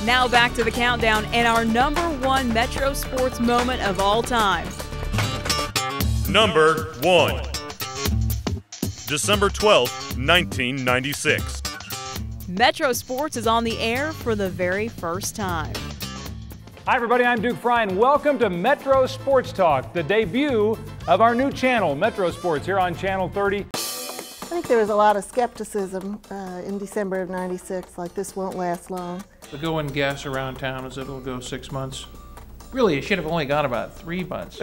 Now back to the countdown and our #1 Metro Sports moment of all time. Number 1. December 12th, 1996. Metro Sports is on the air for the very first time. Hi everybody, I'm Duke Fry and welcome to Metro Sports Talk, the debut of our new channel, Metro Sports, here on Channel 30. I think there was a lot of skepticism in December of '96, like this won't last long. The going guess around town is it'll go 6 months. Really, it should have only gone about 3 months.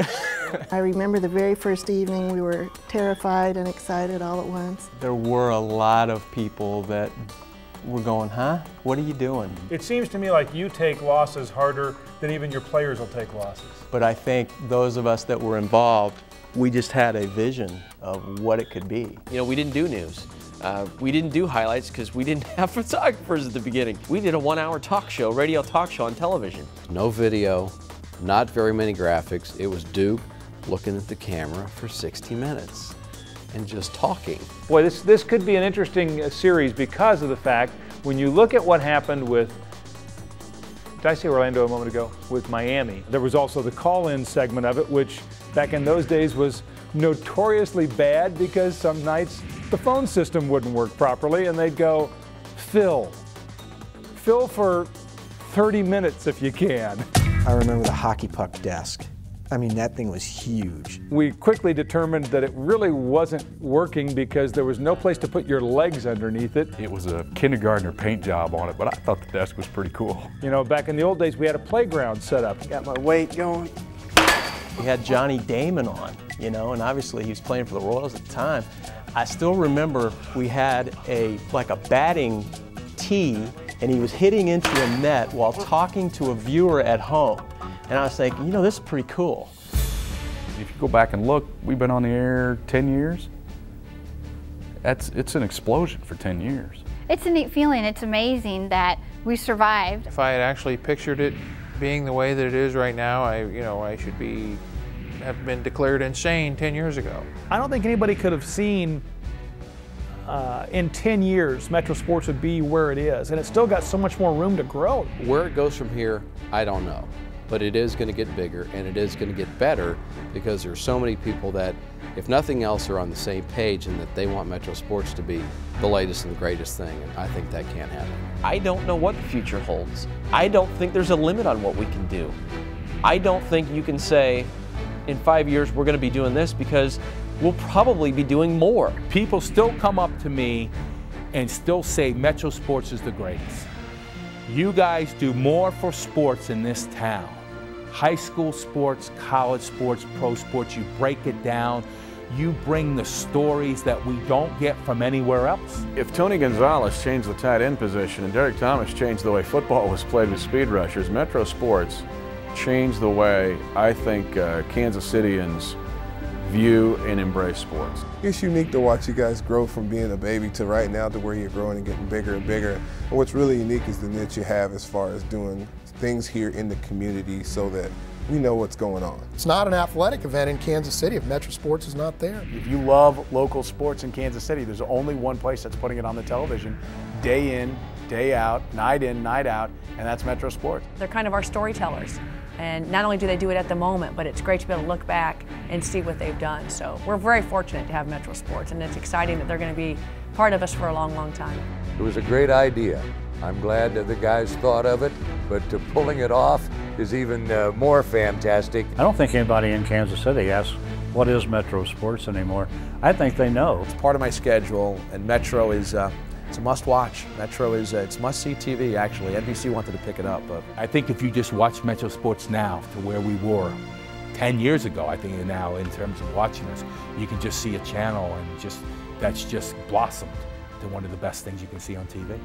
I remember the very first evening, we were terrified and excited all at once. There were a lot of people that were going, huh? What are you doing? It seems to me like you take losses harder than even your players will take losses. But I think those of us that were involved, we just had a vision of what it could be. You know, we didn't do news. We didn't do highlights because we didn't have photographers at the beginning. We did a 1-hour talk show, radio talk show on television. No video, not very many graphics. It was Duke looking at the camera for 60 minutes and just talking. Boy, this could be an interesting series because of the fact when you look at what happened with, did I say Orlando a moment ago? With Miami. There was also the call-in segment of it, which back in those days was notoriously bad because some nights the phone system wouldn't work properly and they'd go, Phil for 30 minutes if you can. I remember the hockey puck desk. I mean, that thing was huge. We quickly determined that it really wasn't working because there was no place to put your legs underneath it. It was a kindergartner paint job on it, but I thought the desk was pretty cool. You know, back in the old days, we had a playground set up. Got my weight going. We had Johnny Damon on, you know, and obviously he was playing for the Royals at the time. I still remember we had like a batting tee, and he was hitting into a net while talking to a viewer at home. And I was thinking, you know, this is pretty cool. If you go back and look, we've been on the air 10 years. It's an explosion for 10 years. It's a neat feeling. It's amazing that we survived. If I had actually pictured it being the way that it is right now, I should have been declared insane 10 years ago. I don't think anybody could have seen in 10 years Metro Sports would be where it is, and it's still got so much more room to grow. Where it goes from here, I don't know. But it is going to get bigger and it is going to get better because there's so many people that, if nothing else, are on the same page and that they want Metro Sports to be the latest and the greatest thing, and I think that can't happen. I don't know what the future holds. I don't think there's a limit on what we can do. I don't think you can say, in 5 years we're going to be doing this, because we'll probably be doing more. People still come up to me and still say Metro Sports is the greatest. You guys do more for sports in this town. High school sports, college sports, pro sports, you break it down. You bring the stories that we don't get from anywhere else. If Tony Gonzalez changed the tight end position and Derek Thomas changed the way football was played with speed rushers, Metro Sports changed the way I think Kansas Cityans view and embrace sports. It's unique to watch you guys grow from being a baby to right now to where you're growing and getting bigger and bigger. And what's really unique is the niche you have as far as doing things here in the community so that we know what's going on. It's not an athletic event in Kansas City if Metro Sports is not there. If you love local sports in Kansas City, there's only one place that's putting it on the television, day in, day out, night in, night out, and that's Metro Sports. They're kind of our storytellers. And not only do they do it at the moment, but it's great to be able to look back and see what they've done. So we're very fortunate to have Metro Sports, and it's exciting that they're going to be part of us for a long, long time. It was a great idea. I'm glad that the guys thought of it, but pulling it off is even more fantastic. I don't think anybody in Kansas City asks, what is Metro Sports anymore? I think they know. It's part of my schedule, and Metro is it's a must-watch. Metro is it's must-see TV, actually. NBC wanted to pick it up. But I think if you just watch Metro Sports now to where we were 10 years ago, I think now in terms of watching us, you can just see a channel and that's just blossomed to one of the best things you can see on TV.